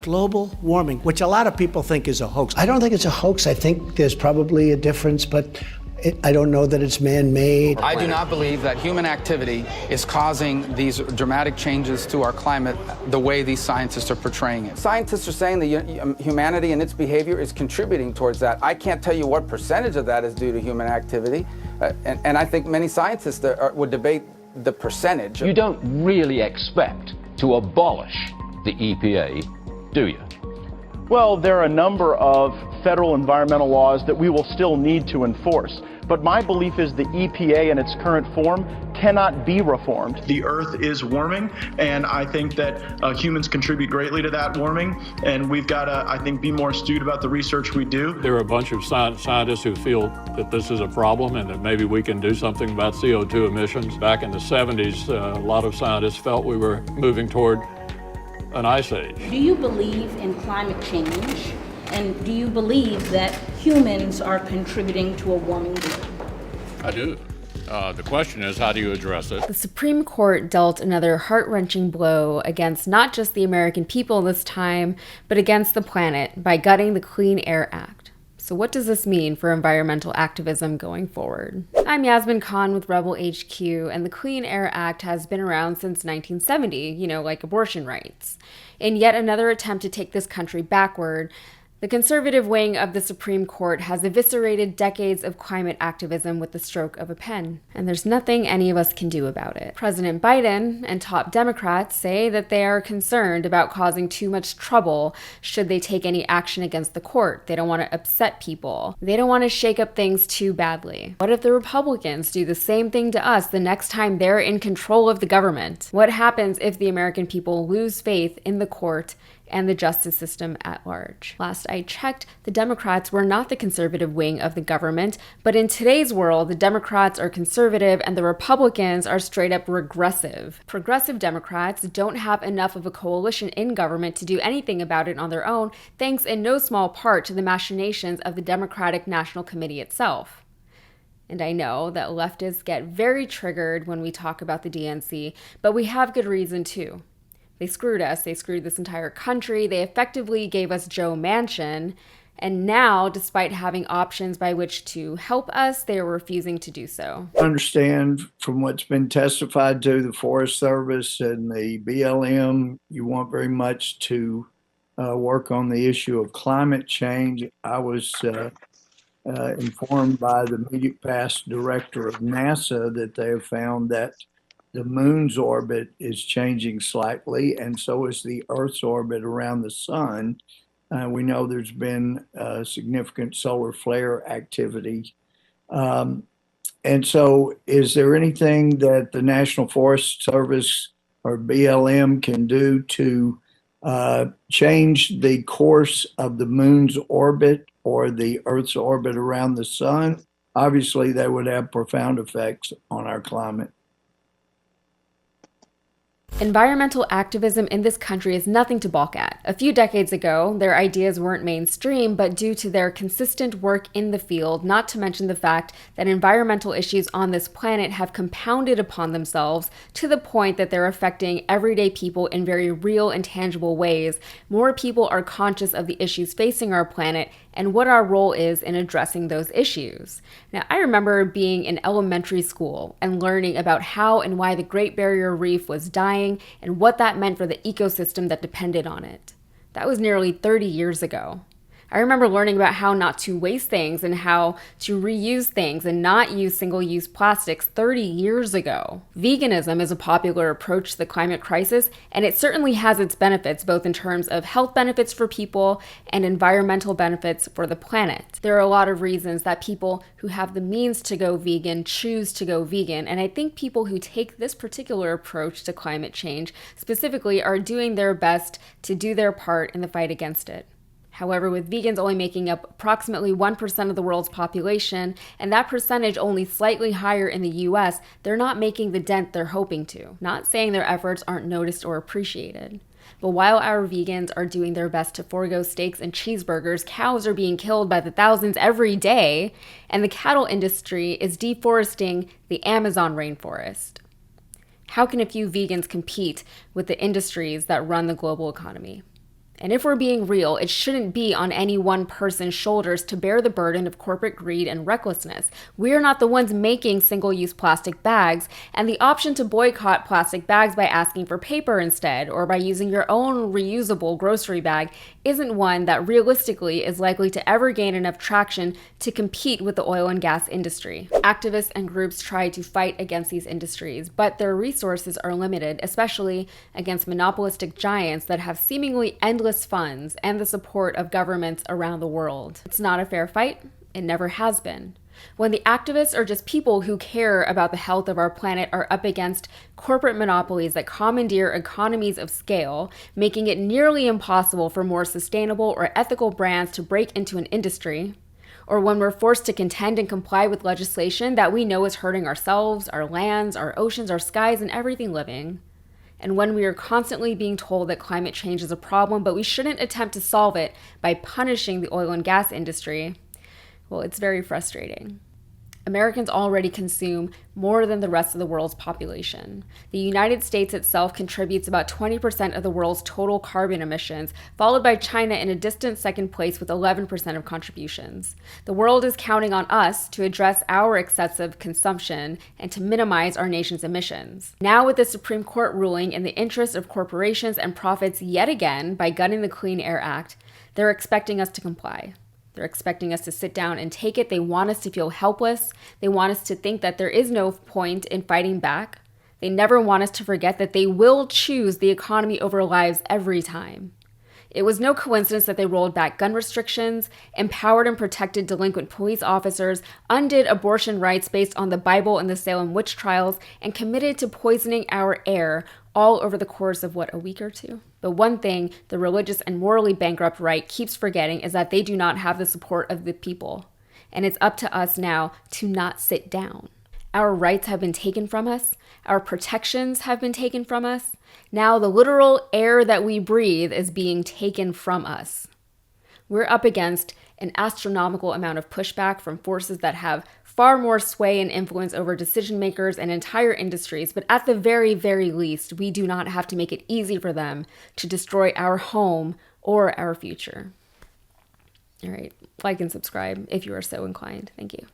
global warming, which a lot of people think is a hoax. I don't think it's a hoax. I think there's probably a difference, but I don't know that it's man-made. I do not believe that human activity is causing these dramatic changes to our climate the way these scientists are portraying it. Scientists are saying that humanity and its behavior is contributing towards that. I can't tell you what percentage of that is due to human activity, and I think many scientists would debate the percentage. You don't really expect to abolish the EPA, do you? Well, there are a number of federal environmental laws that we will still need to enforce. But my belief is the EPA in its current form cannot be reformed. The Earth is warming, and I think that humans contribute greatly to that warming, and we've got to, I think, be more astute about the research we do. There are a bunch of scientists who feel that this is a problem and that maybe we can do something about CO2 emissions. Back in the 70s, a lot of scientists felt we were moving toward an ice age. Do you believe in climate change? And do you believe that humans are contributing to a warming globe? I do. The question is, how do you address it? The Supreme Court dealt another heart-wrenching blow against not just the American people this time, but against the planet by gutting the Clean Air Act. So what does this mean for environmental activism going forward? I'm Yasmin Khan with Rebel HQ, and the Clean Air Act has been around since 1970, like abortion rights. In yet another attempt to take this country backward, the conservative wing of the Supreme Court has eviscerated decades of climate activism with the stroke of a pen, and there's nothing any of us can do about it. President Biden and top Democrats say that they are concerned about causing too much trouble should they take any action against the court. They don't want to upset people. They don't want to shake up things too badly. What if the Republicans do the same thing to us the next time they're in control of the government? What happens if the American people lose faith in the court and the justice system at large? Last I checked, the Democrats were not the conservative wing of the government, but in today's world, the Democrats are conservative and the Republicans are straight up regressive. Progressive Democrats don't have enough of a coalition in government to do anything about it on their own, thanks in no small part to the machinations of the Democratic National Committee itself. And I know that leftists get very triggered when we talk about the DNC, but we have good reason too. They screwed us. They screwed this entire country. They effectively gave us Joe Manchin. And now, despite having options by which to help us, they are refusing to do so. I understand from what's been testified to the Forest Service and the BLM, you want very much to work on the issue of climate change. I was informed by the immediate past director of NASA that they have found that the moon's orbit is changing slightly, and so is the Earth's orbit around the sun. We know there's been significant solar flare activity. And so is there anything that the National Forest Service or BLM can do to change the course of the moon's orbit or the Earth's orbit around the sun? Obviously, that would have profound effects on our climate. Environmental activism in this country is nothing to balk at. A few decades ago, their ideas weren't mainstream, but due to their consistent work in the field, not to mention the fact that environmental issues on this planet have compounded upon themselves to the point that they're affecting everyday people in very real and tangible ways, more people are conscious of the issues facing our planet and what our role is in addressing those issues. Now, I remember being in elementary school and learning about how and why the Great Barrier Reef was dying and what that meant for the ecosystem that depended on it. That was nearly 30 years ago. I remember learning about how not to waste things and how to reuse things and not use single-use plastics 30 years ago. Veganism is a popular approach to the climate crisis, and it certainly has its benefits, both in terms of health benefits for people and environmental benefits for the planet. There are a lot of reasons that people who have the means to go vegan choose to go vegan, and I think people who take this particular approach to climate change specifically are doing their best to do their part in the fight against it. However, with vegans only making up approximately 1% of the world's population, and that percentage only slightly higher in the US, they're not making the dent they're hoping to. Not saying their efforts aren't noticed or appreciated. But while our vegans are doing their best to forego steaks and cheeseburgers, cows are being killed by the thousands every day, and the cattle industry is deforesting the Amazon rainforest. How can a few vegans compete with the industries that run the global economy? And if we're being real, it shouldn't be on any one person's shoulders to bear the burden of corporate greed and recklessness. We're not the ones making single-use plastic bags, and the option to boycott plastic bags by asking for paper instead, or by using your own reusable grocery bag, isn't one that realistically is likely to ever gain enough traction to compete with the oil and gas industry. Activists and groups try to fight against these industries, but their resources are limited, especially against monopolistic giants that have seemingly endless funds and the support of governments around the world. It's not a fair fight. It never has been. When the activists or just people who care about the health of our planet are up against corporate monopolies that commandeer economies of scale, making it nearly impossible for more sustainable or ethical brands to break into an industry, or when we're forced to contend and comply with legislation that we know is hurting ourselves, our lands, our oceans, our skies, and everything living, and when we are constantly being told that climate change is a problem, but we shouldn't attempt to solve it by punishing the oil and gas industry, well, it's very frustrating. Americans already consume more than the rest of the world's population. The United States itself contributes about 20% of the world's total carbon emissions, followed by China in a distant second place with 11% of contributions. The world is counting on us to address our excessive consumption and to minimize our nation's emissions. Now, with the Supreme Court ruling in the interest of corporations and profits yet again by gutting the Clean Air Act, they're expecting us to comply. They're expecting us to sit down and take it. They want us to feel helpless. They want us to think that there is no point in fighting back. They never want us to forget that they will choose the economy over lives every time. It was no coincidence that they rolled back gun restrictions, empowered and protected delinquent police officers, undid abortion rights based on the Bible and the Salem witch trials, and committed to poisoning our air all over the course of, a week or two? But one thing the religious and morally bankrupt right keeps forgetting is that they do not have the support of the people. And it's up to us now to not sit down. Our rights have been taken from us. Our protections have been taken from us. Now the literal air that we breathe is being taken from us. We're up against an astronomical amount of pushback from forces that have far more sway and influence over decision makers and entire industries, but at the very, very least, we do not have to make it easy for them to destroy our home or our future. All right, like and subscribe if you are so inclined. Thank you.